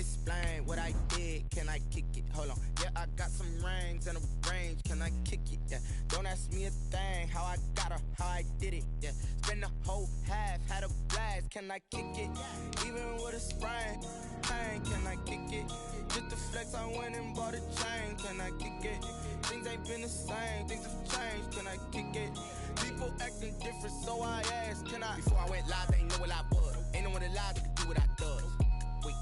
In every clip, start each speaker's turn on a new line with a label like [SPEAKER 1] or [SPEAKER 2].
[SPEAKER 1] explain what I did. Can I kick it? Hold on. Yeah, I got some rings and a range. Can I kick it? Yeah. Don't ask me a thing. How I got her, how I did it. Yeah. Spend the whole half, had a blast. Can I kick it? Even with a sprain. Pain, can I kick it? Just to flex, I went and bought a chain. Can I kick it? Things ain't been the same. Things have changed. Can I kick it? People acting different, so I asked, can I? Before I went live, they ain't know what I was. Ain't no one alive that could do what I does. Wait.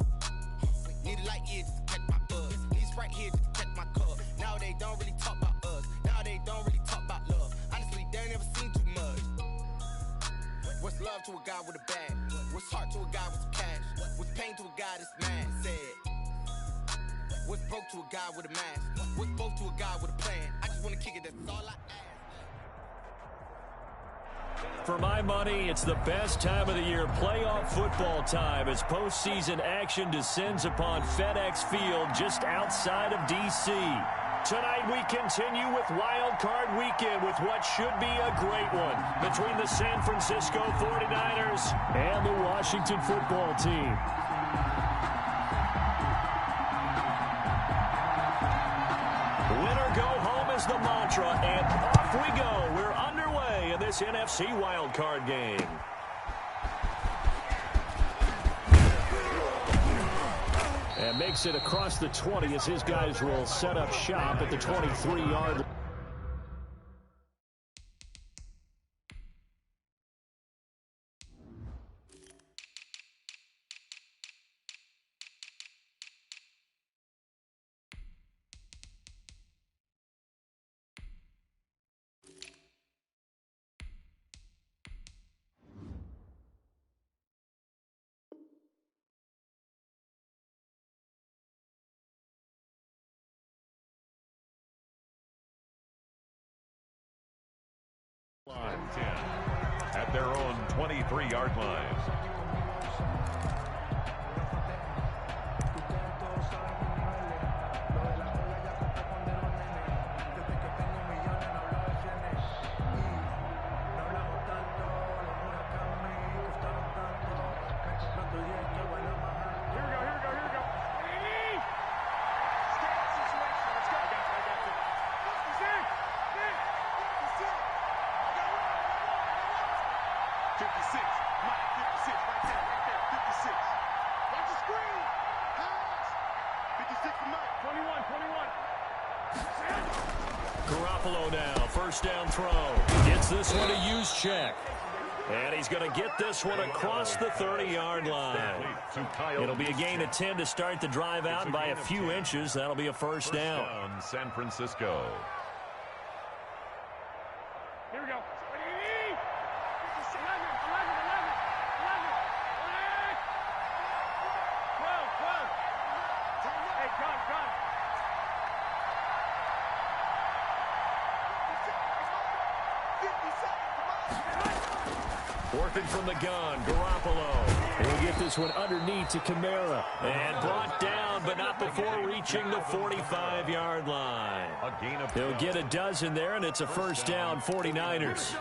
[SPEAKER 1] Need a light here just to catch my buzz. Need Sprite here just to catch my cup. Now they don't really talk about us. Now they don't really talk about love. Honestly, they ain't never seen too much. What's love to a guy with a bag? What's heart to a guy with some cash? What's pain to a guy that's mad? Said. What's broke to a guy with a mask? What's both to a guy with a plan? I just want to kick it, that's all I ask.
[SPEAKER 2] For my money, it's the best time of the year, playoff football time, as postseason action descends upon FedEx Field just outside of D.C. Tonight we continue with Wild Card Weekend with what should be a great one between the San Francisco 49ers and the Washington football team. Winner go home is the mantra, and off we go. We're underway in this NFC wildcard game. And makes it across the 20 as his guys will set up shop at the 23-yard line.
[SPEAKER 3] Line 10 at their own 23-yard line.
[SPEAKER 2] Garoppolo now, first down throw. Gets this one a use check. And he's going to get this one across the 30-yard line. It'll be a gain of 10 to start the drive out, and by a few inches, that'll be a first down.
[SPEAKER 3] San Francisco.
[SPEAKER 4] Here we go.
[SPEAKER 2] Working from the gun, Garoppolo. He'll get this one underneath to Kamara. And brought down, but not before reaching the 45-yard line. He'll get a dozen there, and it's a first down, 49ers.
[SPEAKER 4] Here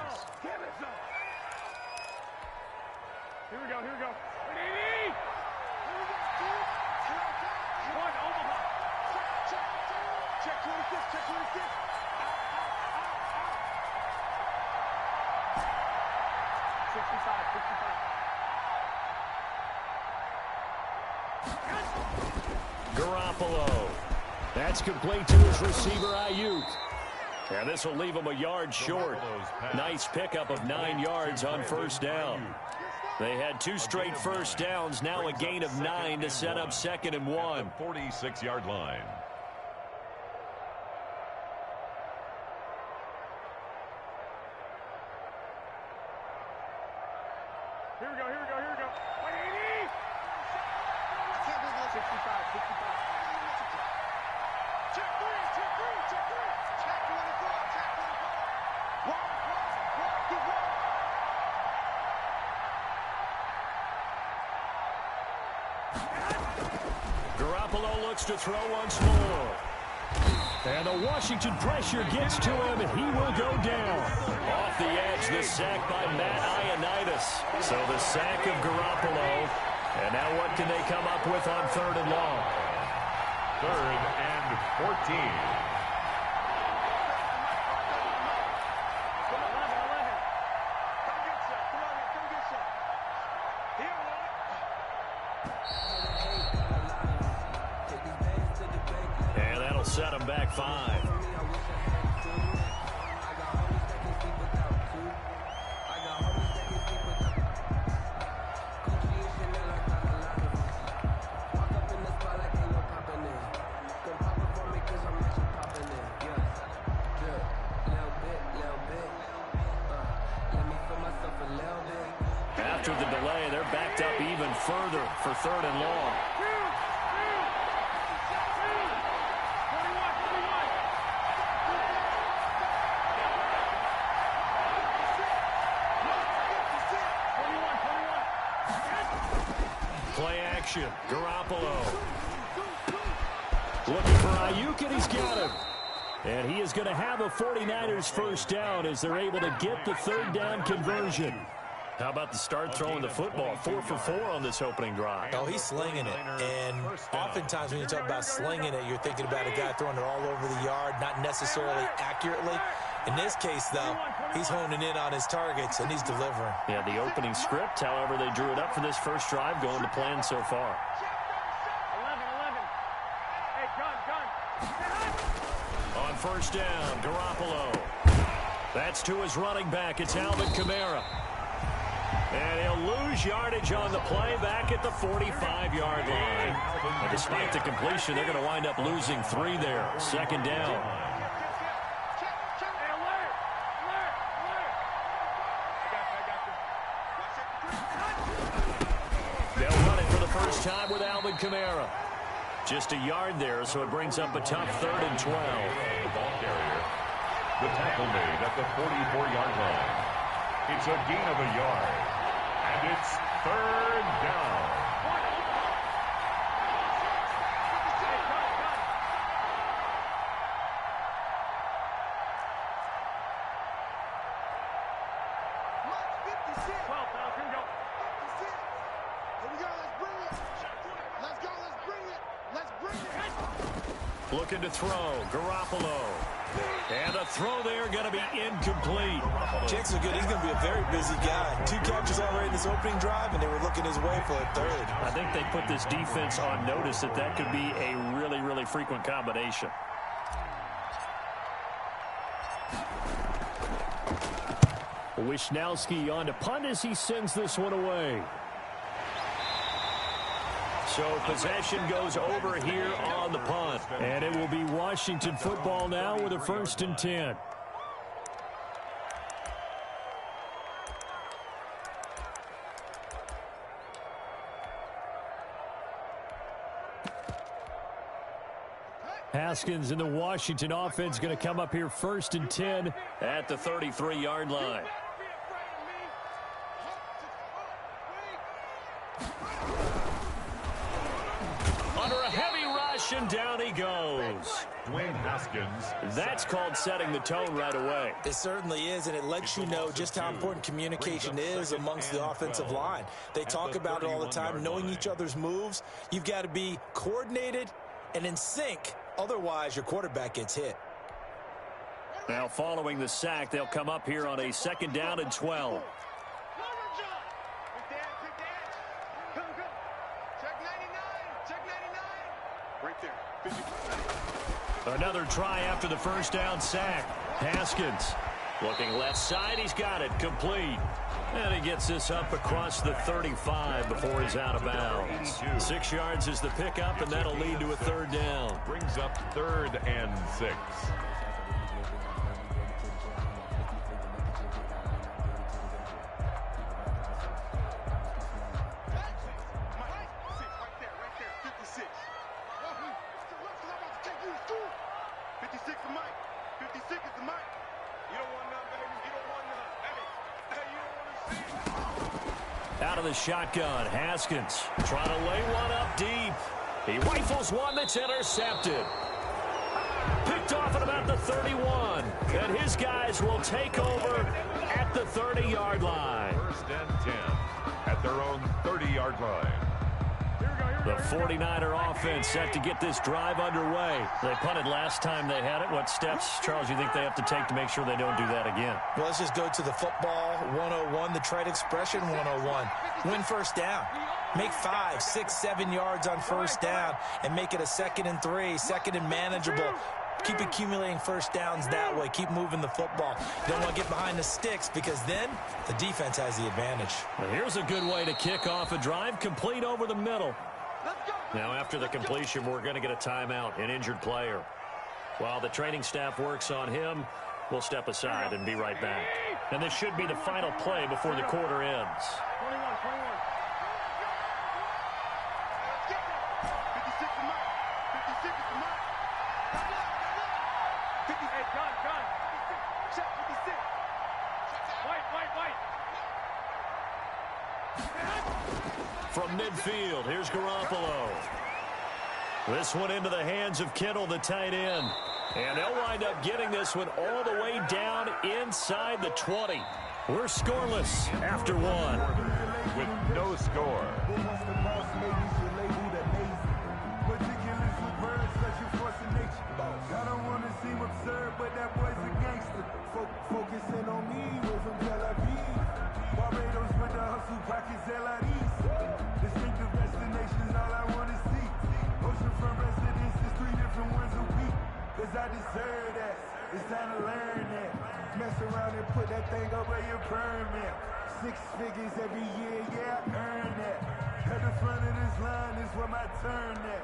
[SPEAKER 4] we go, here we go. Check 26, check 26.
[SPEAKER 2] Garoppolo. That's complete to his receiver, Ayuk. And this will leave him a yard short. Nice pickup of 9 yards on first down. They had 2 straight first downs, now a gain of 9 to set up 2nd and 1.
[SPEAKER 3] 46-yard line.
[SPEAKER 4] Here we go, here we go, here we go. 180! 65, 65. Check 3, check 3, check 3. Check 24, check 24. One, get one.
[SPEAKER 2] Garoppolo looks to throw once more. And the Washington pressure gets to him, and he will go down. Off the edge, the sack by Matt Ioannidis. So the sack of Garoppolo, And now what can they come up with on 3rd and long?
[SPEAKER 3] 3rd and 14.
[SPEAKER 2] And that'll set them back 5. After the delay, they're backed up even further for 3rd and long. Play action. Garoppolo. Looking for Ayuk, and he's got him. And he is going to have a 49ers first down as they're able to get the 3rd down conversion. How about the start throwing the football? 4 for 4 on this opening drive.
[SPEAKER 5] Oh, he's slinging it. And oftentimes when you talk about slinging it, you're thinking about a guy throwing it all over the yard, not necessarily accurately. In this case, though, he's honing in on his targets, and he's delivering.
[SPEAKER 2] Yeah, the opening script, however, they drew it up for this first drive, going to plan so far.
[SPEAKER 4] 11. Hey, gun.
[SPEAKER 2] On first down, Garoppolo. That's to his running back. It's Alvin Kamara. And he'll lose yardage on the play back at the 45-yard line. And despite the completion, they're going to wind up losing 3 there. 2nd down. They'll run it for the first time with Alvin Kamara. Just a yard there, so it brings up a tough 3rd and 12.
[SPEAKER 3] The ball carrier. The tackle made at the 44-yard line. It's a gain of a yard. And it's 3rd down.
[SPEAKER 2] Looking to throw. Garoppolo. And a throw there going to be incomplete.
[SPEAKER 5] Chances are good he's going to be a very busy guy. 2 catches already in this opening drive, and they were looking his way for a 3rd.
[SPEAKER 2] I think they put this defense on notice that could be a really, really frequent combination. Wisnowski on to punt as he sends this one away. So possession goes over here on the punt. And it will be Washington football now with a 1st and 10. Haskins and the Washington offense going to come up here 1st and 10 at the 33-yard line. Under a heavy rush, and down he goes.
[SPEAKER 3] Dwayne Haskins.
[SPEAKER 2] That's called setting the tone right away.
[SPEAKER 5] It certainly is, and it lets you know just how important communication is amongst the offensive line. They talk about it all the time, knowing each other's moves. You've got to be coordinated and in sync. Otherwise, your quarterback gets hit.
[SPEAKER 2] Now, following the sack, they'll come up here on a 2nd down and 12. Another try after the first down sack. Haskins looking left side. He's got it complete. And he gets this up across the 35 before he's out of bounds. 6 yards is the pickup, and that'll lead to a 3rd down.
[SPEAKER 3] Brings up 3rd and 6.
[SPEAKER 2] Out of the shotgun, Haskins trying to lay one up deep. He rifles one that's intercepted. Picked off at about the 31. And his guys will take over at the 30-yard line.
[SPEAKER 3] 1st and 10 at their own 30-yard line.
[SPEAKER 2] The 49er offense set to get this drive underway. They punted last time they had it. What steps, Charles, you think they have to take to make sure they don't do that again?
[SPEAKER 5] Well, let's just go to the football 101, the trade expression 101. Win first down. Make 5, 6, 7 yards on first down and make it a 2nd and 3, 2nd and manageable. Keep accumulating first downs that way. Keep moving the football. You don't want to get behind the sticks because then the defense has the advantage.
[SPEAKER 2] Well, here's a good way to kick off a drive, complete over the middle. Now, after the completion, we're going to get a timeout, an injured player. While the training staff works on him, we'll step aside and be right back. And this should be the final play before the quarter ends.
[SPEAKER 4] 21. 56 is mine. 56 is mine. Gun. Check 56. White.
[SPEAKER 2] From midfield, here's Garoppolo. This one into the hands of Kittle, the tight end. And they'll wind up getting this one all the way down inside the 20. We're scoreless after one.
[SPEAKER 3] With no score.
[SPEAKER 6] I don't want to seem absurd, but that boy's a gangster. Focusing on me, we're from Tel Aviv. Barbados with the hustle, pockets LIDs. Distinctive destinations, all I want to see. Oceanfront residences, 3 different ones a week. Cause I deserve that, it's time to learn that. Mess around and put that thing over your permit. 6 figures every year, yeah, I earn that. At the front of this line is where my turn at.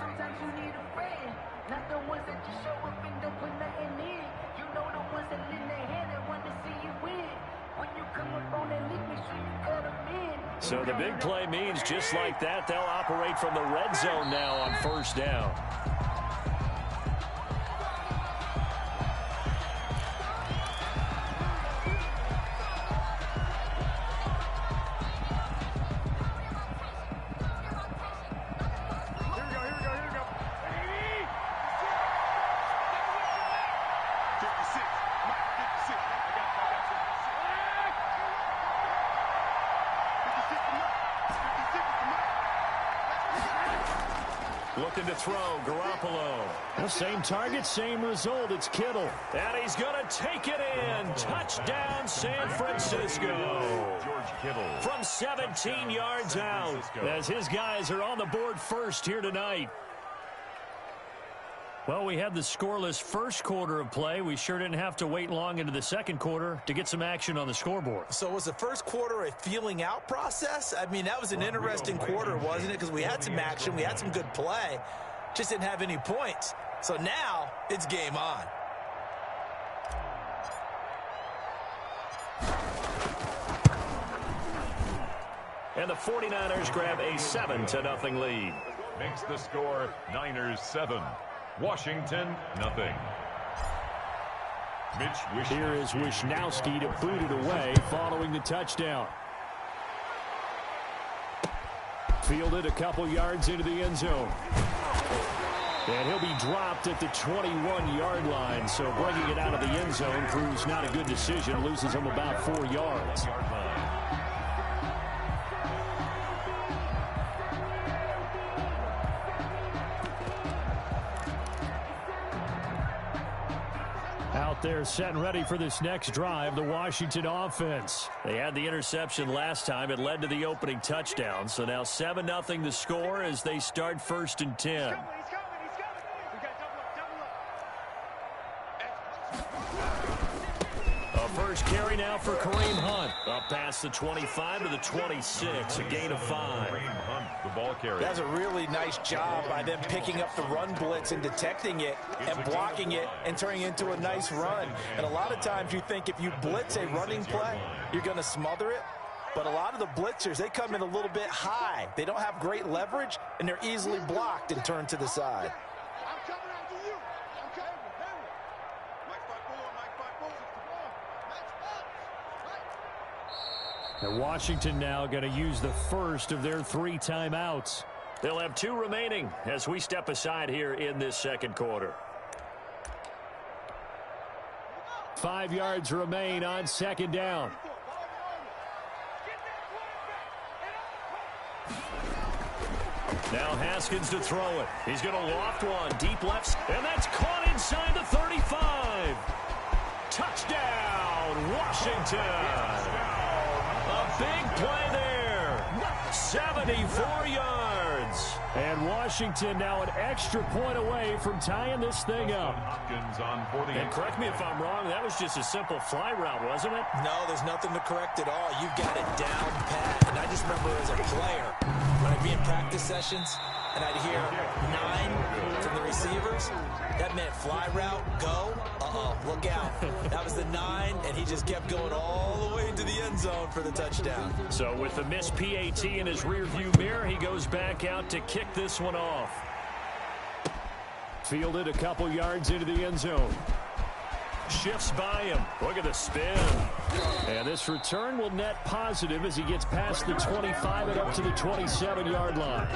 [SPEAKER 7] Sometimes you need a friend, not the ones that just show up and don't put nothing in. You know the ones that lend their hand and want to see you win. When you come up on that league, make sure you cut them in.
[SPEAKER 2] So the big play means just like that, they'll operate from the red zone now on first down. Looking to throw, Garoppolo. The same target, same result. It's Kittle. And he's going to take it in. Touchdown, San Francisco.
[SPEAKER 3] George Kittle.
[SPEAKER 2] From 17 yards out, as his guys are on the board first here tonight. Well, we had the scoreless first quarter of play. We sure didn't have to wait long into the second quarter to get some action on the scoreboard.
[SPEAKER 5] So was the first quarter a feeling out process? I mean, that was an interesting quarter, wasn't it? Because we had some action, we had some good play, just didn't have any points. So now it's game on.
[SPEAKER 2] And the 49ers grab a 7-0 lead.
[SPEAKER 3] Makes the score Niners 7. Washington, nothing.
[SPEAKER 2] Here is Wishnowski to boot it away following the touchdown. Fielded a couple yards into the end zone. And he'll be dropped at the 21-yard line. So bringing it out of the end zone proves not a good decision. Loses him about 4 yards. Out there set and ready for this next drive, the Washington offense. They had the interception last time. It led to the opening touchdown. So now 7-0 the score as they start 1st and 10.
[SPEAKER 4] He's coming. We got double up.
[SPEAKER 2] A first carry now for Kareem Hunt. Up past the 25 to the 26, a gain of 5.
[SPEAKER 3] Kareem Hunt, the ball carrier.
[SPEAKER 5] That's a really nice job by them picking up the run blitz and detecting it and blocking it and turning it into a nice run. And a lot of times you think if you blitz a running play, you're going to smother it. But a lot of the blitzers, they come in a little bit high. They don't have great leverage, and they're easily blocked and turned to the side.
[SPEAKER 4] I'm coming after you. I'm coming. Mike 5-4.
[SPEAKER 2] And Washington now going to use the first of their 3 timeouts. They'll have 2 remaining as we step aside here in this second quarter. 5 yards remain on second down. Now Haskins to throw it. He's going to loft one. Deep left. And that's caught inside the 35. Touchdown, Washington. A big play there. 74 yards. And Washington now an extra point away from tying this thing up. And correct me if I'm wrong, that was just a simple fly route, wasn't it?
[SPEAKER 5] No, there's nothing to correct at all. You've got it down pat. And I just remember as a player, when I'd be in practice sessions and I'd hear 9 from the receivers, that meant fly route, go, look out. That was the 9, and he just kept going all the way into the end zone for the touchdown.
[SPEAKER 2] So with the missed PAT in his rearview mirror, he goes back out to kick this one off. Fielded a couple yards into the end zone. Shifts by him. Look at the spin. And this return will net positive as he gets past the 25 and up to the 27-yard line.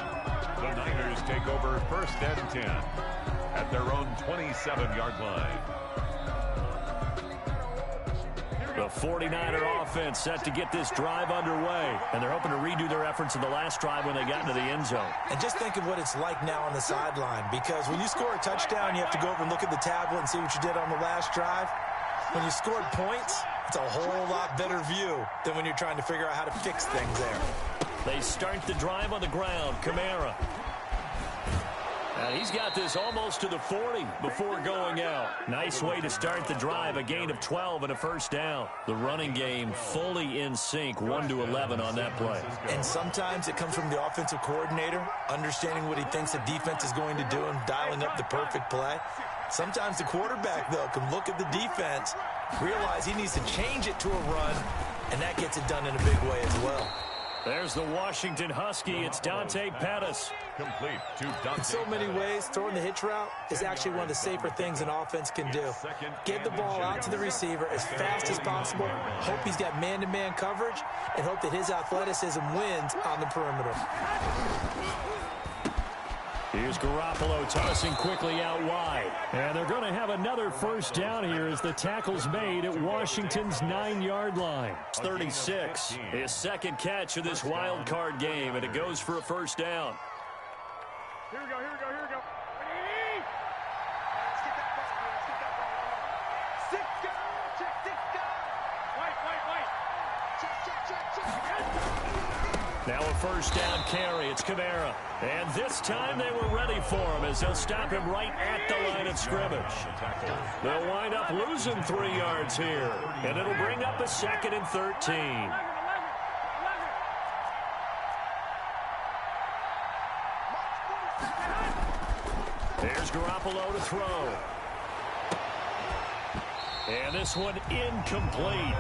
[SPEAKER 3] The Niners take over 1st and 10 at their own 27-yard line.
[SPEAKER 2] The 49er offense set to get this drive underway. And they're hoping to redo their efforts in the last drive when they got into the end zone.
[SPEAKER 5] And just think of what it's like now on the sideline, because when you score a touchdown, you have to go over and look at the tablet and see what you did on the last drive. When you scored points, it's a whole lot better view than when you're trying to figure out how to fix things there.
[SPEAKER 2] They start the drive on the ground. Kamara. And he's got this almost to the 40 before going out. Nice way to start the drive. A gain of 12 and a first down. The running game fully in sync. 1-11 on that play.
[SPEAKER 5] And sometimes it comes from the offensive coordinator, understanding what he thinks the defense is going to do and dialing up the perfect play. Sometimes the quarterback, though, can look at the defense, realize he needs to change it to a run, and that gets it done in a big way as well.
[SPEAKER 2] There's the Washington Husky. It's Dante Pettis.
[SPEAKER 3] Complete to Dante.
[SPEAKER 5] In so many ways, throwing the hitch route is actually one of the safer things an offense can do. Get the ball out to the receiver as fast as possible, hope he's got man-to-man coverage, and hope that his athleticism wins on the perimeter.
[SPEAKER 2] Here's Garoppolo tossing quickly out wide. And they're going to have another first down here as the tackle's made at Washington's 9-yard line. 36, his second catch of this wild card game, and it goes for a first down.
[SPEAKER 4] Here we go. Let's get that ball. Six guard. Wait.
[SPEAKER 2] Now a first down carry. It's Kamara. And this time they were ready for him as they'll stop him right at the line of scrimmage. They'll wind up losing 3 yards here. And it'll bring up a 2nd and 13. There's Garoppolo to throw. And this one incomplete.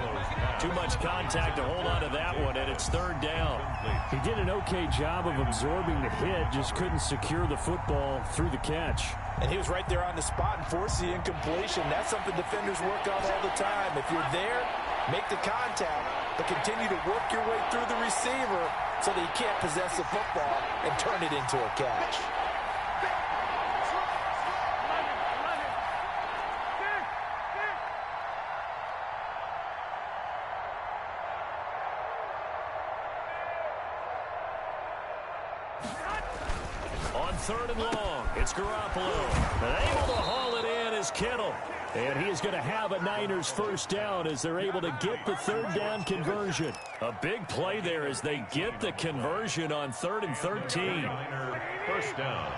[SPEAKER 2] Too much contact to hold on to that one, and it's 3rd down. He did an okay job of absorbing the hit, just couldn't secure the football through the catch.
[SPEAKER 5] And he was right there on the spot and forced the incompletion. That's something defenders work on all the time. If you're there, make the contact, but continue to work your way through the receiver so that he can't possess the football and turn it into a catch.
[SPEAKER 2] On 3rd and long, it's Garoppolo. And able to haul it in is Kittle. And he is going to have a Niners first down as they're able to get the 3rd down conversion. A big play there as they get the conversion on 3rd and 13.
[SPEAKER 3] First down.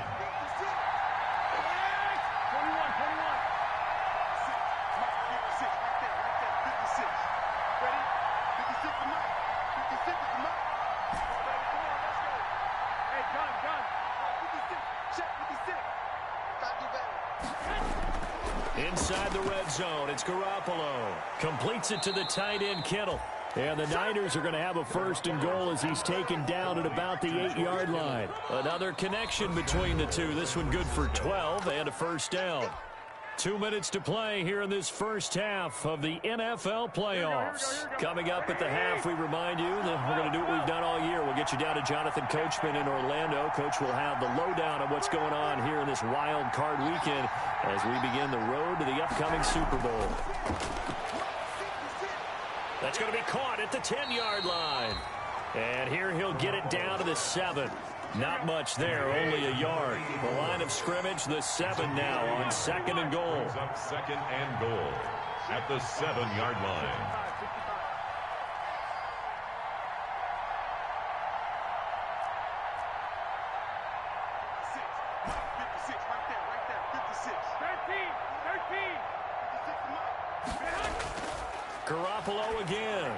[SPEAKER 2] Inside the red zone, it's Garoppolo. Completes it to the tight end, Kittle. And the Niners are going to have a 1st and goal as he's taken down at about the 8-yard line. Another connection between the two. This one good for 12 and a first down. 2 minutes to play here in this first half of the NFL playoffs. Coming up at the half, we remind you that we're going to do what we've done all year. We'll get you down to Jonathan Coachman in Orlando. Coach will have the lowdown on what's going on here in this wild card weekend as we begin the road to the upcoming Super Bowl. That's going to be caught at the 10-yard line. And here he'll get it down to the 7. Not much there, only a yard. The line of scrimmage, the 7 now on 2nd and goal.
[SPEAKER 3] Up 2nd and goal at the 7-yard line.
[SPEAKER 2] Garoppolo again.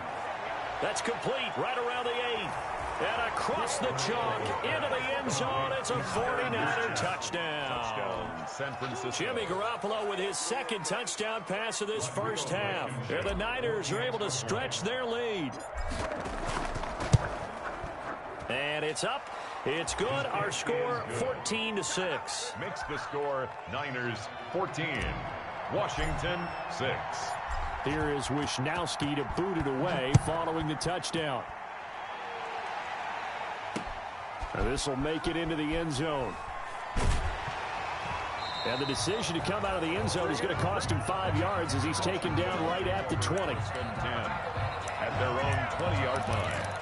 [SPEAKER 2] That's complete right around the 8. And across the chalk into the end zone. It's a 49er touchdown.
[SPEAKER 3] San Francisco.
[SPEAKER 2] Jimmy Garoppolo with his 2nd touchdown pass of this first half. And the Niners are able to stretch their lead. And it's up. It's good. Our score 14-6.
[SPEAKER 3] Makes the score Niners 14. Washington 6.
[SPEAKER 2] Here is Wisnowski to boot it away following the touchdown. This will make it into the end zone. And the decision to come out of the end zone is going to cost him 5 yards as he's taken down right at the 20.
[SPEAKER 3] 10 at their own 20-yard line.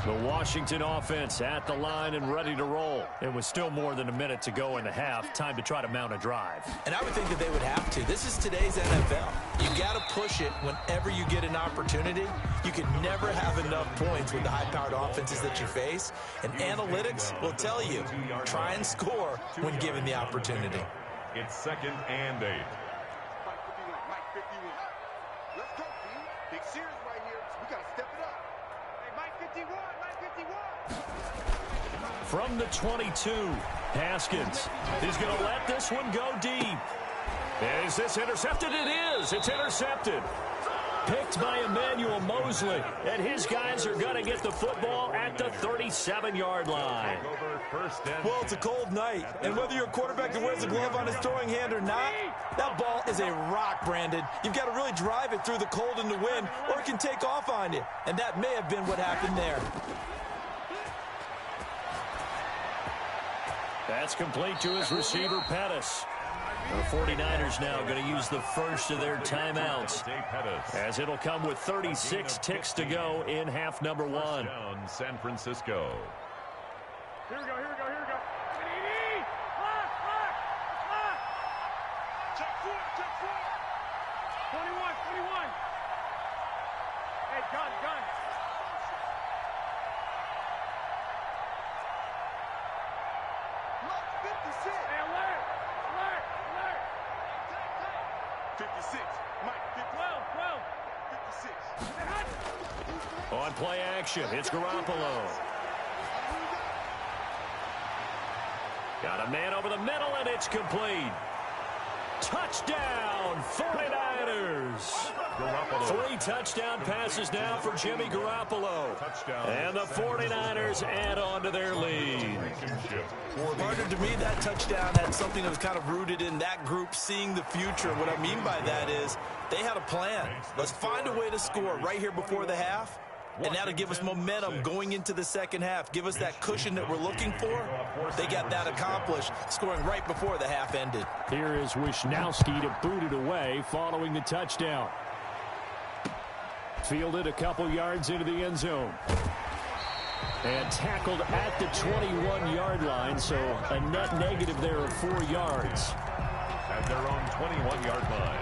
[SPEAKER 2] The Washington offense at the line and ready to roll. It was still more than a minute to go in the half. Time to try to mount a drive.
[SPEAKER 5] And I would think that they would have to. This is today's NFL. You got to push it whenever you get an opportunity. You can never have enough points with the high-powered offenses that you face. And analytics will tell you, try and score when given the opportunity.
[SPEAKER 3] It's 2nd and 8.
[SPEAKER 4] Mike 51. Let's go, team. Big series right here. We got to step it up. Hey, Mike 51.
[SPEAKER 2] From the 22, Haskins is going to let this one go deep. Is this intercepted? It is. It's intercepted. Picked by Emmanuel Mosley. And his guys are going to get the football at the 37-yard line.
[SPEAKER 5] Well, it's a cold night. And whether you're a quarterback that wears a glove on his throwing hand or not, that ball is a rock, Brandon. You've got to really drive it through the cold and the wind, or it can take off on you. And that may have been what happened there.
[SPEAKER 2] That's complete to his receiver, Pettis. The 49ers now going to use the first of their timeouts, as it'll come with 36 ticks to go in half number 1.
[SPEAKER 3] Down San Francisco.
[SPEAKER 4] Here we go. Check 4. 21. Hey, gun. Look, 56. Hey, alert. 56. Mike, 12. 56.
[SPEAKER 2] On play action, it's Garoppolo. Got a man over the middle, and it's complete. Touchdown, 49ers. 3 touchdown passes now for Jimmy Garoppolo. And the 49ers add on to their lead.
[SPEAKER 5] Partner, to me, that touchdown had something that was kind of rooted in that group seeing the future. What I mean by that is they had a plan. Let's find a way to score right here before the half. And that'll give us momentum going into the second half. Give us that cushion that we're looking for. They got that accomplished, scoring right before the half ended.
[SPEAKER 2] Here is Wisnowski to boot it away following the touchdown. Fielded a couple yards into the end zone. And tackled at the 21-yard line, so a net negative there of 4 yards.
[SPEAKER 3] At their own 21-yard line.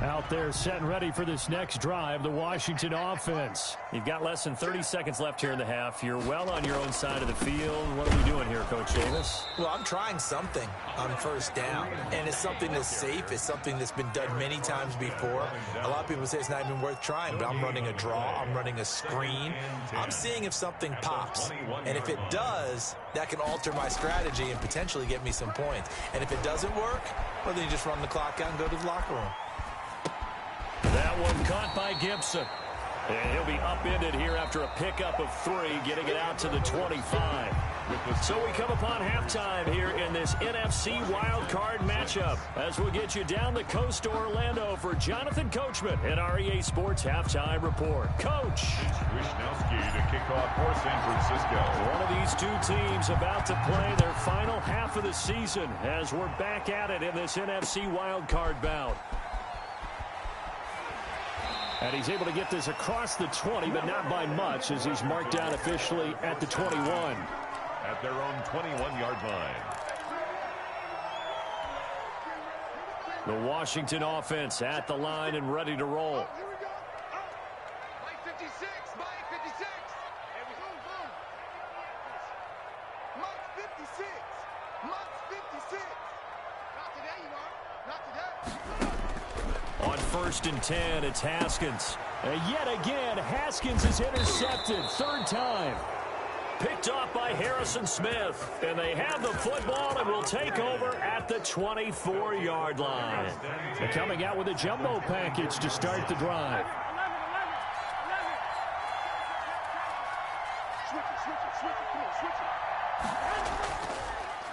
[SPEAKER 2] Out there set and ready for this next drive, the Washington offense. You've got less than 30 seconds left here in the half. You're well on your own side of the field. What are we doing here, Coach Davis?
[SPEAKER 5] Well, I'm trying something on first down, and it's something that's safe. It's something that's been done many times before. A lot of people say it's not even worth trying, but I'm running a draw. I'm running a screen. I'm seeing if something pops, and if it does, that can alter my strategy and potentially get me some points. And if it doesn't work, well, then you just run the clock out and go to the locker room.
[SPEAKER 2] That one caught by Gibson. And he'll be upended here after a pickup of 3, getting it out to the 25. So we come upon halftime here in this NFC wildcard matchup, as we'll get you down the coast to Orlando for Jonathan Coachman at our EA Sports Halftime Report. Coach.
[SPEAKER 3] Wisnowski to kick off for San Francisco.
[SPEAKER 2] One of these two teams about to play their final half of the season as we're back at it in this NFC wildcard bout. And he's able to get this across the 20, but not by much, as he's marked down officially at the 21.
[SPEAKER 3] At their own 21-yard line.
[SPEAKER 2] The Washington offense at the line and ready to roll.
[SPEAKER 4] Here we go. Mike 56. Mike 56. Mike 56. Mike 56. Not today, you are. Not today.
[SPEAKER 2] On 1st and 10, it's Haskins. And yet again, Haskins is intercepted. 3rd time. Picked off by Harrison Smith. And they have the football and will take over at the 24-yard line. They're coming out with a jumbo package to start the drive.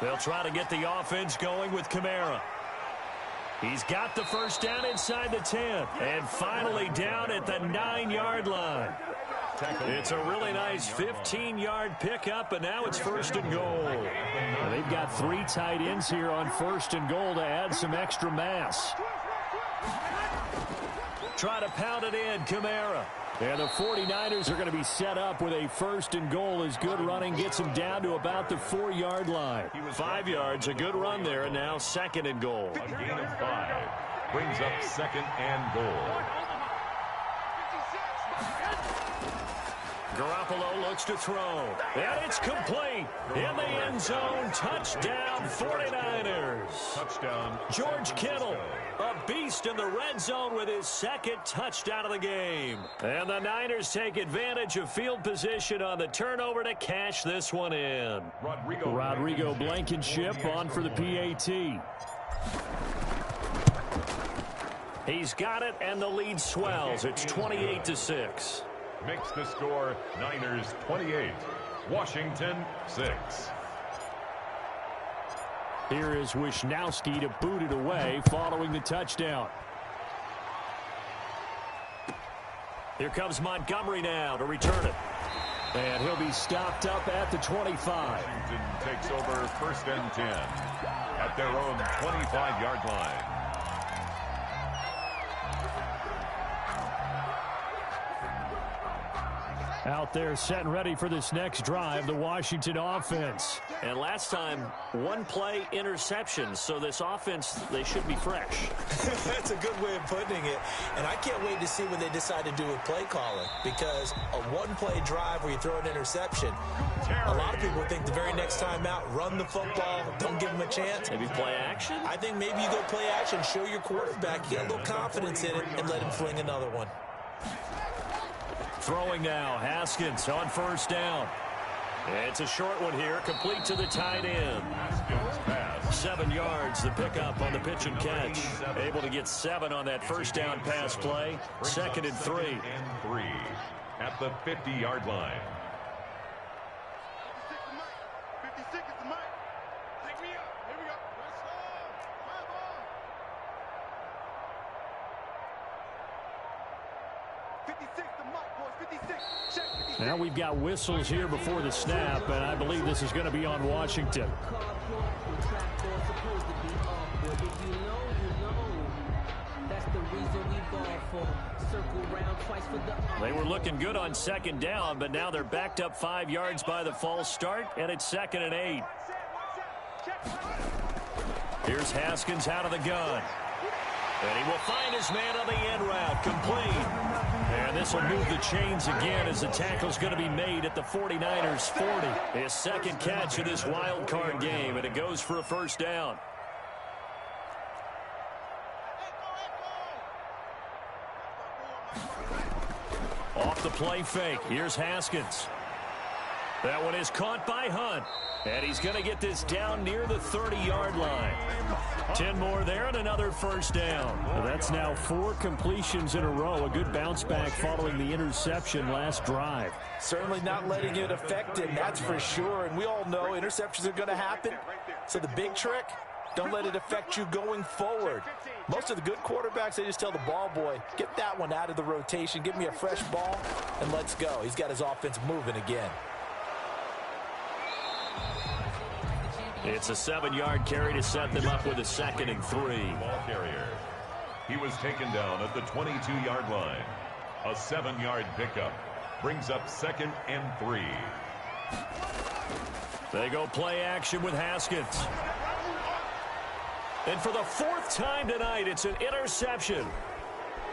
[SPEAKER 2] They'll try to get the offense going with Kamara. He's got the first down inside the 10. And finally down at the 9-yard line. It's a really nice 15-yard pickup, and now it's 1st and goal. And they've got 3 tight ends here on 1st and goal to add some extra mass. Try to pound it in, Kamara. And the 49ers are going to be set up with a 1st and goal as good running gets them down to about the 4-yard line. 5 yards, a good run there, and now 2nd and goal.
[SPEAKER 3] A gain of 5 brings up 2nd and goal.
[SPEAKER 2] Garoppolo looks to throw. And it's complete. In the end zone, touchdown 49ers.
[SPEAKER 3] Touchdown.
[SPEAKER 2] George Kittle, a beast in the red zone with his 2nd touchdown of the game. And the Niners take advantage of field position on the turnover to cash this one in. Rodrigo Blankenship on for the PAT. He's got it, and the lead swells. It's 28-6.
[SPEAKER 3] Makes the score Niners 28, Washington 6.
[SPEAKER 2] Here is Wisnowski to boot it away following the touchdown. Here comes Montgomery now to return it. And he'll be stopped up at the 25.
[SPEAKER 3] Washington takes over 1st and 10 at their own 25-yard line.
[SPEAKER 2] Out there set and ready for this next drive, the Washington offense. And last time, 1 play interception, so this offense, they should be fresh.
[SPEAKER 5] That's a good way of putting it. And I can't wait to see what they decide to do with play calling, because a 1-play drive where you throw an interception, a lot of people think the very next time out, run the football, don't give them a chance.
[SPEAKER 2] Maybe play action?
[SPEAKER 5] I think maybe you go play action, show your quarterback, get a little confidence in it, and let him fling another one.
[SPEAKER 2] Throwing now, Haskins on 1st down. It's a short one here, complete to the tight end. 7 yards, the pickup on the pitch and catch. Able to get 7 on that 1st down pass play. 2nd and 3.
[SPEAKER 3] At the 50-yard line.
[SPEAKER 4] 56 is the mic. Take me up. Here we go. Let's go. My ball. 56 the mic, boys. 56. Check 56.
[SPEAKER 2] Now we've got whistles here before the snap, and I believe this is going to be on Washington. They were looking good on 2nd down, but now they're backed up 5 yards by the false start, and it's 2nd and 8. Here's Haskins out of the gun. And he will find his man on the end route, complete. And this will move the chains again as the tackle's going to be made at the 49ers 40. His 2nd catch of this wild card game, and it goes for a 1st down. Off the play fake. Here's Haskins. That one is caught by Hunt. And he's going to get this down near the 30-yard line. 10 more there and another 1st down. Well, that's now 4 completions in a row. A good bounce back following the interception last drive.
[SPEAKER 5] Certainly not letting it affect him, that's for sure. And we all know interceptions are going to happen. So the big trick, don't let it affect you going forward. Most of the good quarterbacks, they just tell the ball boy, get that one out of the rotation, give me a fresh ball, and let's go. He's got his offense moving again.
[SPEAKER 2] It's a 7-yard carry to set them up with a 2nd and 3.
[SPEAKER 3] Ball carrier. He was taken down at the 22-yard line. A 7-yard pickup brings up 2nd and 3.
[SPEAKER 2] They go play action with Haskins. And for the 4th time tonight, it's an interception.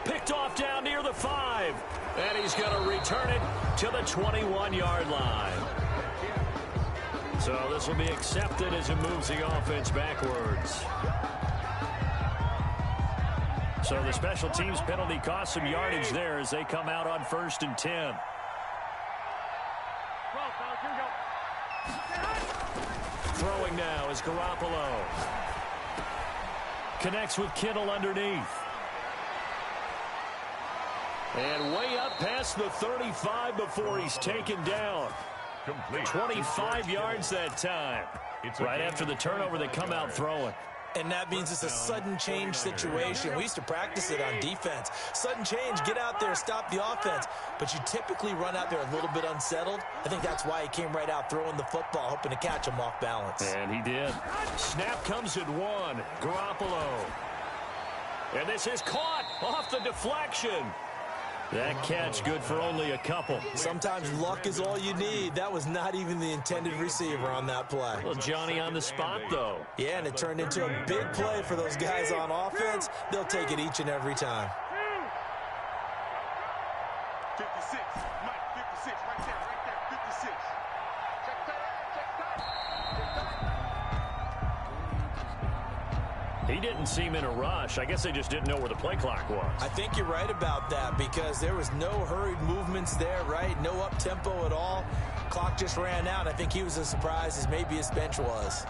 [SPEAKER 2] Picked off down near the 5. And he's going to return it to the 21-yard line. So this will be accepted as it moves the offense backwards. So the special teams penalty cost some yardage there as they come out on 1st and 10. Throwing now is Garoppolo. Connects with Kittle underneath. And way up past the 35 before he's taken down.
[SPEAKER 3] Complete.
[SPEAKER 2] 25 yards that time. Right after the turnover, they come out throwing.
[SPEAKER 5] And that means it's a sudden change situation. We used to practice it on defense. Sudden change, get out there, stop the offense. But you typically run out there a little bit unsettled. I think that's why he came right out throwing the football, hoping to catch him off balance.
[SPEAKER 2] And he did. Snap comes at 1. Garoppolo. And this is caught off the deflection. That catch good for only a couple.
[SPEAKER 5] Sometimes luck is all you need. That was not even the intended receiver on that play.
[SPEAKER 2] Well, Johnny on the spot, though.
[SPEAKER 5] Yeah, and it turned into a big play for those guys on offense. They'll take it each and every time.
[SPEAKER 4] 56. Mike, 56. Right there. 56. Check
[SPEAKER 2] He didn't seem in a rush. I guess they just didn't know where the play clock was.
[SPEAKER 5] I think you're right about that because there was no hurried movements there, right? No up-tempo at all. Clock just ran out. I think he was as surprised as maybe his bench was.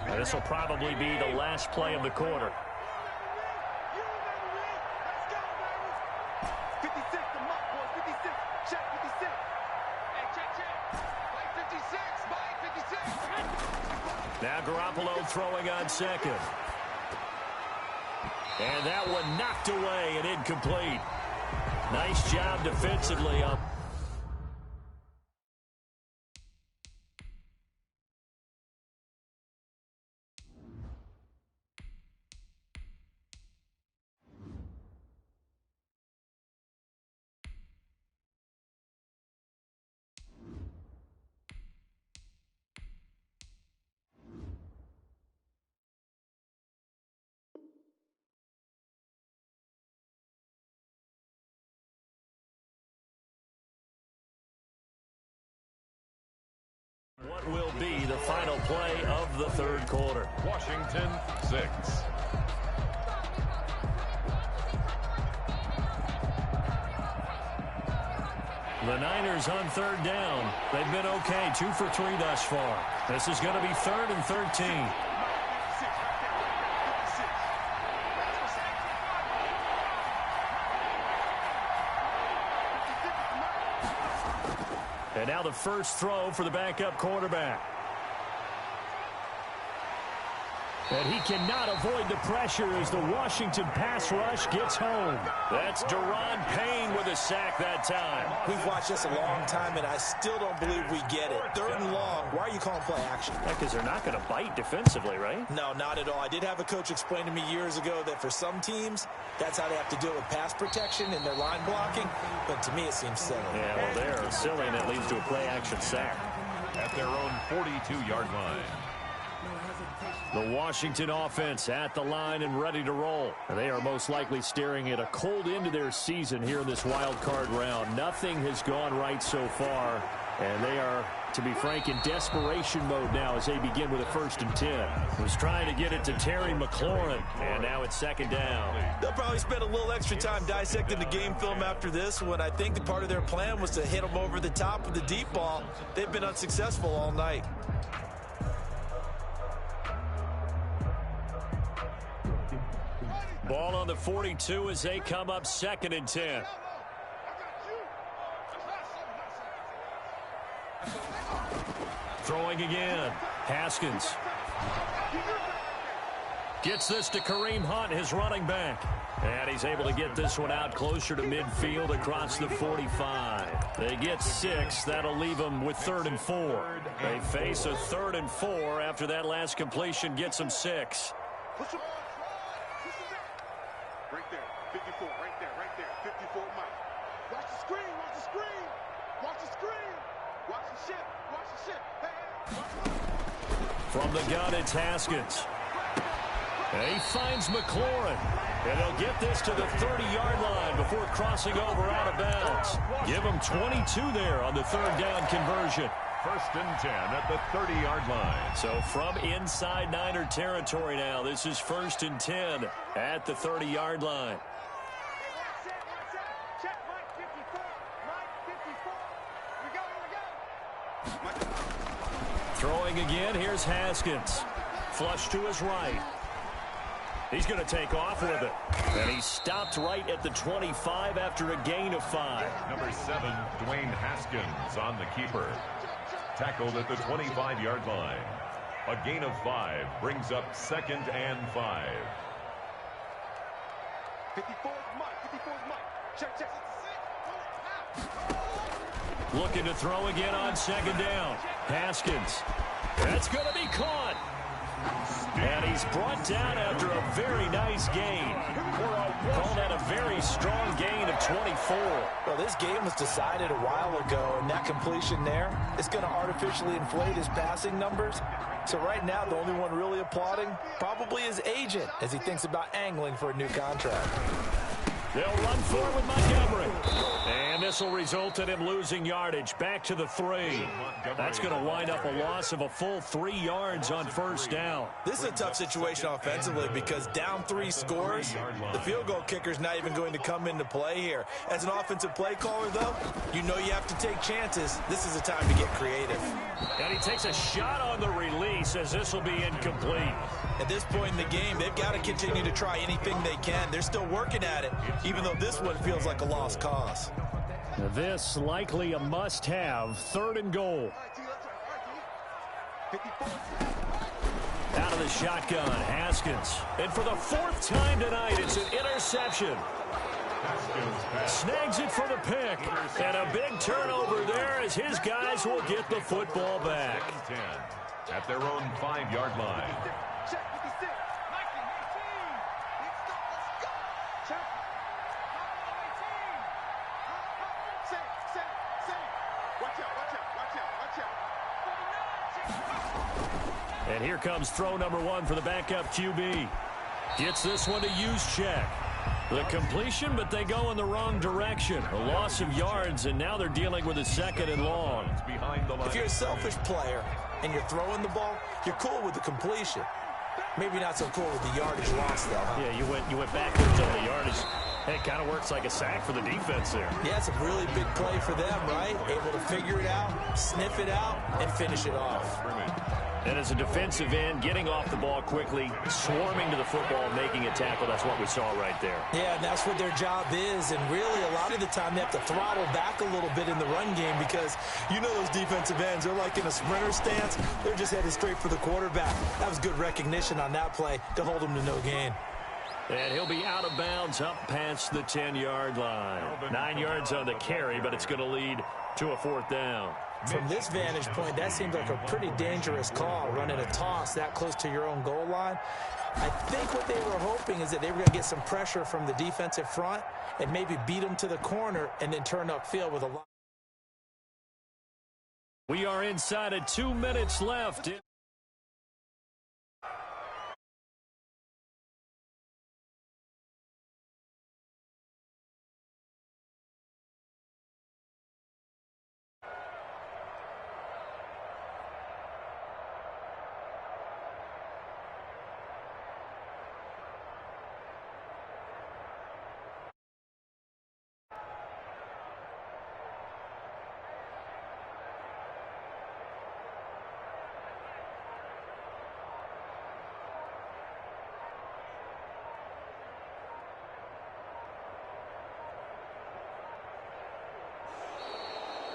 [SPEAKER 2] And this will probably be the last play of the quarter.
[SPEAKER 4] 56, the mark, boys. 56. Check 56. Hey, check. Mike 56. Mike 56.
[SPEAKER 2] Now Garoppolo throwing on 2nd. And that one knocked away and incomplete. Nice job defensively up. What will be the final play of the 3rd quarter?
[SPEAKER 3] Washington 6.
[SPEAKER 2] The Niners on 3rd down. They've been okay, 2 for 3 thus far. This is going to be 3rd and 13. And now the first throw for the backup quarterback. And he cannot avoid the pressure as the Washington pass rush gets home. That's Daron Payne with a sack that time.
[SPEAKER 5] We've watched this a long time, and I still don't believe we get it. 3rd and long. Why are you calling play action?
[SPEAKER 2] Because they're not going to bite defensively, right?
[SPEAKER 5] No, not at all. I did have a coach explain to me years ago that for some teams, that's how they have to deal with pass protection and their line blocking. But to me, it seems silly.
[SPEAKER 2] Yeah, well, they're silly, and it leads to a play action sack.
[SPEAKER 3] At their own 42-yard line.
[SPEAKER 2] The Washington offense at the line and ready to roll. They are most likely staring at a cold end to their season here in this wild card round. Nothing has gone right so far, and they are, to be frank, in desperation mode now as they begin with a 1st and 10. Was trying to get it to Terry McLaurin, and now it's 2nd down.
[SPEAKER 5] They'll probably spend a little extra time dissecting the game film after this one. I think that part of their plan was to hit them over the top with the deep ball. They've been unsuccessful all night.
[SPEAKER 2] Ball on the 42 as they come up 2nd and 10. Throwing again. Haskins. Gets this to Kareem Hunt, his running back. And he's able to get this one out closer to midfield across the 45. They get 6. That'll leave them with 3rd and 4. They face a 3rd and 4 after that last completion gets them 6.
[SPEAKER 4] Push him. Right there. 54, right there, 54 Mike. Watch the screen, watch the screen, watch the screen, watch the ship, watch the ship. Hey, watch.
[SPEAKER 2] From the gun, it's Haskins. And he finds McLaurin. And he'll get this to the 30-yard line before crossing over out of bounds. Give him 22 there on the third down conversion.
[SPEAKER 3] 1st and 10 at the 30-yard line.
[SPEAKER 2] So from inside Niner territory now, this is 1st and 10 at the 30-yard line.
[SPEAKER 4] Check Mike 54, Mike 54. We go.
[SPEAKER 2] Throwing again, here's Haskins. Flush to his right. He's going to take off with it. And he stopped right at the 25 after a gain of 5.
[SPEAKER 3] Number 7, Dwayne Haskins on the keeper. Tackled at the 25-yard line. A gain of 5 brings up 2nd and 5.
[SPEAKER 4] 54 Mike, check.
[SPEAKER 2] Looking to throw again on 2nd down. Haskins. That's going to be caught. And he's brought down after a very nice gain. Call that a very strong gain of 24.
[SPEAKER 5] Well, this game was decided a while ago, and that completion there is going to artificially inflate his passing numbers. So right now, the only one really applauding probably his agent as he thinks about angling for a new contract.
[SPEAKER 2] They'll run for it with Montgomery. And this will result in him losing yardage back to the 3. That's going to wind up a loss of a full 3 yards on 1st down.
[SPEAKER 5] This is a tough situation offensively because down 3 scores, the field goal kicker's not even going to come into play here. As an offensive play caller, though, you know you have to take chances. This is a time to get creative.
[SPEAKER 2] And he takes a shot on the release as this will be incomplete.
[SPEAKER 5] At this point in the game, they've got to continue to try anything they can. They're still working at it, even though this one feels like a lost cause.
[SPEAKER 2] This likely a must-have. 3rd and goal. Out of the shotgun, Haskins. And for the 4th time tonight, it's an interception. Snags it for the pick. And a big turnover there as his guys will get the football back.
[SPEAKER 3] At their own 5-yard line.
[SPEAKER 4] Check 56. 19, 18. Check. Watch out.
[SPEAKER 2] And here comes throw number 1 for the backup QB. Gets this one to Juszczyk. The completion, but they go in the wrong direction. A loss of yards, and now they're dealing with a 2nd and long.
[SPEAKER 5] If you're a selfish player and you're throwing the ball, you're cool with the completion. Maybe not so cool with the yardage loss, though. Huh?
[SPEAKER 2] Yeah, you went backwards on the yardage. It kind of works like a sack for the defense there.
[SPEAKER 5] Yeah, it's a really big play for them, right? Able to figure it out, sniff it out, and finish it off.
[SPEAKER 2] And as a defensive end, getting off the ball quickly, swarming to the football, making a tackle, that's what we saw right there.
[SPEAKER 5] Yeah, and that's what their job is. And really, a lot of the time, they have to throttle back a little bit in the run game because you know those defensive ends, they're like in a sprinter stance. They're just headed straight for the quarterback. That was good recognition on that play to hold them to no gain.
[SPEAKER 2] And he'll be out of bounds up past the 10-yard line. 9 yards on the carry, but it's going to lead to a 4th down.
[SPEAKER 5] From this vantage point, that seems like a pretty dangerous call, running a toss that close to your own goal line. I think what they were hoping is that they were going to get some pressure from the defensive front and maybe beat them to the corner and then turn upfield with a lot.
[SPEAKER 2] We are inside of 2 minutes left.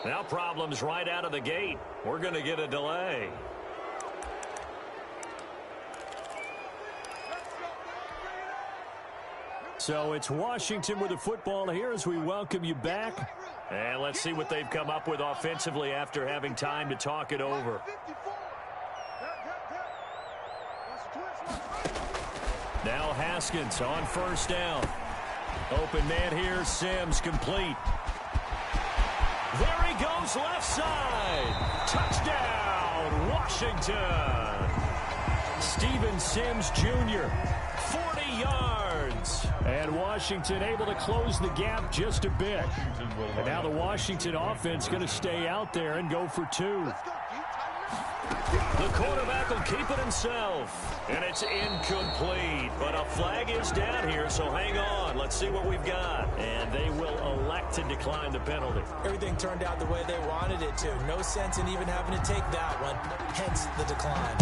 [SPEAKER 2] Now problems right out of the gate. We're going to get a delay. So it's Washington with the football here as we welcome you back. And let's see what they've come up with offensively after having time to talk it over. Now Haskins on 1st down. Open man here, Sims complete. There he goes left side. Touchdown, Washington. Steven Sims Jr., 40 yards. And Washington able to close the gap just a bit. And now the Washington offense going to stay out there and go for two. The quarterback will keep it himself. And it's incomplete. But a flag is down here, so hang on. Let's see what we've got. And they will elect to decline the penalty.
[SPEAKER 5] Everything turned out the way they wanted it to. No sense in even having to take that one. Hence the decline.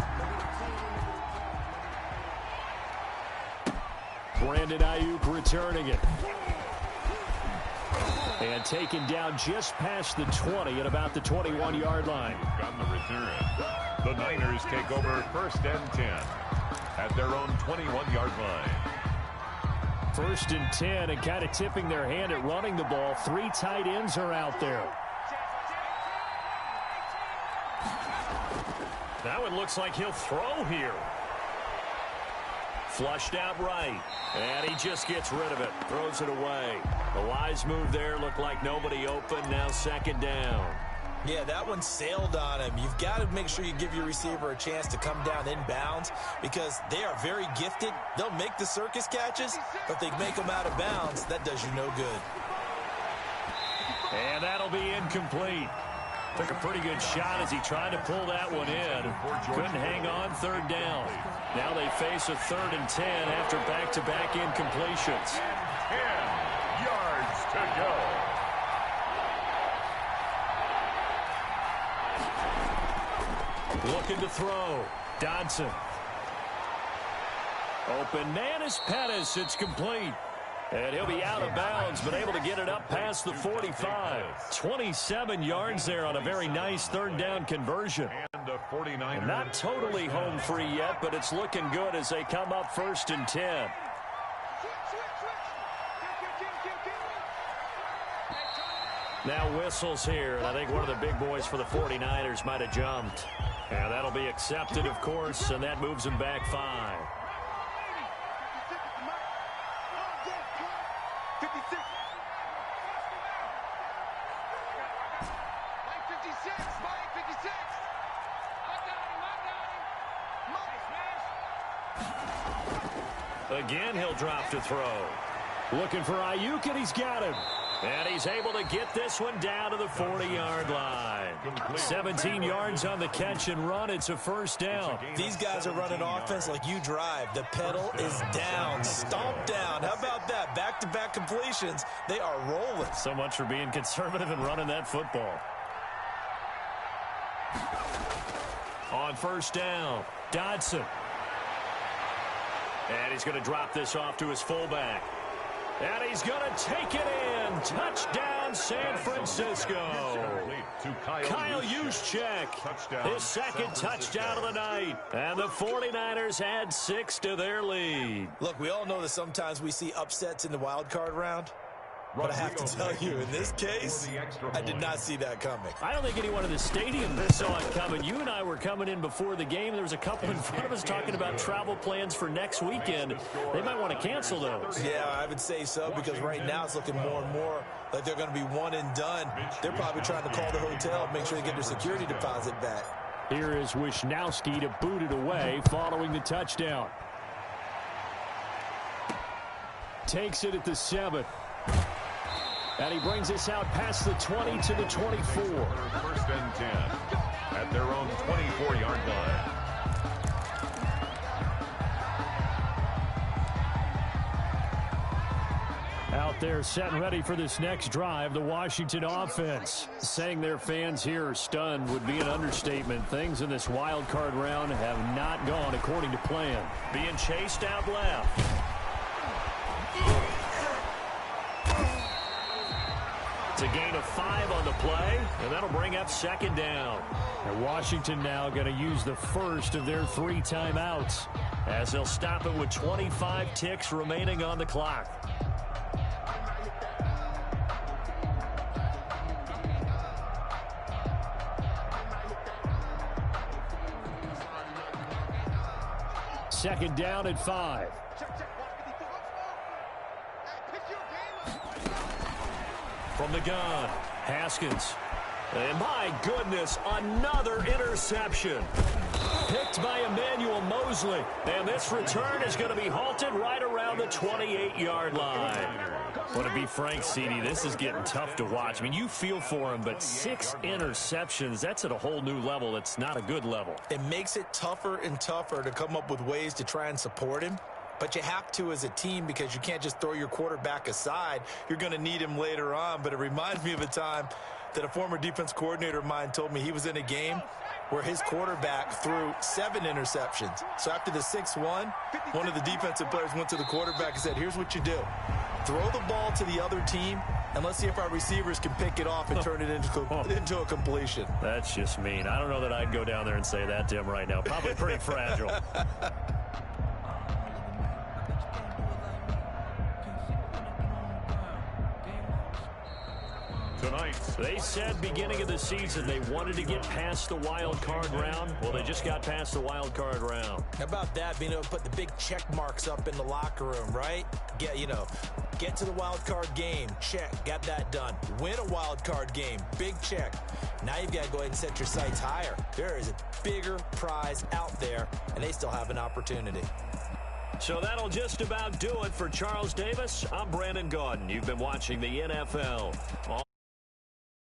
[SPEAKER 2] Brandon Ayuk returning it. And taken down just past the 20 at about the 21-yard line.
[SPEAKER 3] On the return. The Niners take over 1st and 10 at their own 21-yard line.
[SPEAKER 2] 1st and 10 and kind of tipping their hand at running the ball. 3 tight ends are out there. That one looks like he'll throw here. Flushed out right. And he just gets rid of it. Throws it away. The wise move there. Looked like nobody open. Now 2nd down.
[SPEAKER 5] Yeah, that one sailed on him. You've got to make sure you give your receiver a chance to come down inbounds because they are very gifted. They'll make the circus catches, but if they make them out of bounds, that does you no good.
[SPEAKER 2] And that'll be incomplete. Took a pretty good shot as he tried to pull that one in. Couldn't hang on 3rd down. Now they face a 3rd and 10 after back-to-back incompletions.
[SPEAKER 3] 10 yards to go.
[SPEAKER 2] Looking to throw. Dodson. Open man is Pettis. It's complete. And he'll be out of bounds, but able to get it up past the 45. 27 yards there on a very nice 3rd down conversion.
[SPEAKER 3] And the 49ers.
[SPEAKER 2] Not totally home free yet, but it's looking good as they come up 1st and 10. Now whistles here, and I think one of the big boys for the 49ers might have jumped. And that'll be accepted, of course, and that moves him back 5. Again, he'll drop to throw. Looking for Ayuk, and he's got him. And he's able to get this one down to the 40-yard line. 17 yards on the catch and run. It's a 1st down.
[SPEAKER 5] These guys are running offense like you drive. The pedal is down, stomped down. How about that? Back-to-back completions. They are rolling.
[SPEAKER 2] So much for being conservative and running that football. On 1st down, Dodson. And he's going to drop this off to his fullback. And he's going to take it in. Touchdown, San Francisco. Kyle Juszczyk, his 2nd touchdown of the night. And the 49ers add 6 to their lead.
[SPEAKER 5] Look, we all know that sometimes we see upsets in the wild card round. But I have to tell you, in this case, I did not see that coming.
[SPEAKER 2] I don't think anyone in the stadium saw it coming. You and I were coming in before the game. There was a couple in front of us talking about travel plans for next weekend. They might want to cancel those.
[SPEAKER 5] Yeah, I would say so, because right now it's looking more and more like they're going to be one and done. They're probably trying to call the hotel and make sure they get their security deposit back.
[SPEAKER 2] Here is Wisnowski to boot it away following the touchdown. Takes it at the 7. And he brings us out past the 20 to the 24.
[SPEAKER 3] 1st and 10 at their own 24-yard line.
[SPEAKER 2] Out there set and ready for this next drive, the Washington offense. Saying their fans here are stunned would be an understatement. Things in this wild card round have not gone according to plan. Being chased out left. It's a gain of 5 on the play, and that'll bring up 2nd down. And Washington now going to use the first of their 3 timeouts as they'll stop it with 25 ticks remaining on the clock. Second down at 5. from the gun. Haskins. And my goodness, another interception. Picked by Emmanuel Mosley. And this return is going to be halted right around the 28-yard line. Well, to be frank, CD, this is getting tough to watch. I mean, you feel for him, but 6 interceptions, that's at a whole new level. It's not a good level.
[SPEAKER 5] It makes it tougher and tougher to come up with ways to try and support him. But you have to as a team because you can't just throw your quarterback aside. You're going to need him later on. But it reminds me of a time that a former defense coordinator of mine told me he was in a game where his quarterback threw 7 interceptions. So after the 6-1, one of the defensive players went to the quarterback and said, here's what you do. Throw the ball to the other team, and let's see if our receivers can pick it off and turn it into a completion.
[SPEAKER 2] That's just mean. I don't know that I'd go down there and say that to him right now. Probably pretty fragile.
[SPEAKER 3] Tonight,
[SPEAKER 2] They said beginning of the season they wanted to get past the wild card round. Well, they just got past the wild card round.
[SPEAKER 5] How about that, being able to put the big check marks up in the locker room, right? Get to the wild card game, check, got that done. Win a wild card game, big check. Now you've got to go ahead and set your sights higher. There is a bigger prize out there, and they still have an opportunity.
[SPEAKER 2] So that'll just about do it for Charles Davis. I'm Brandon Gaudin. You've been watching the NFL.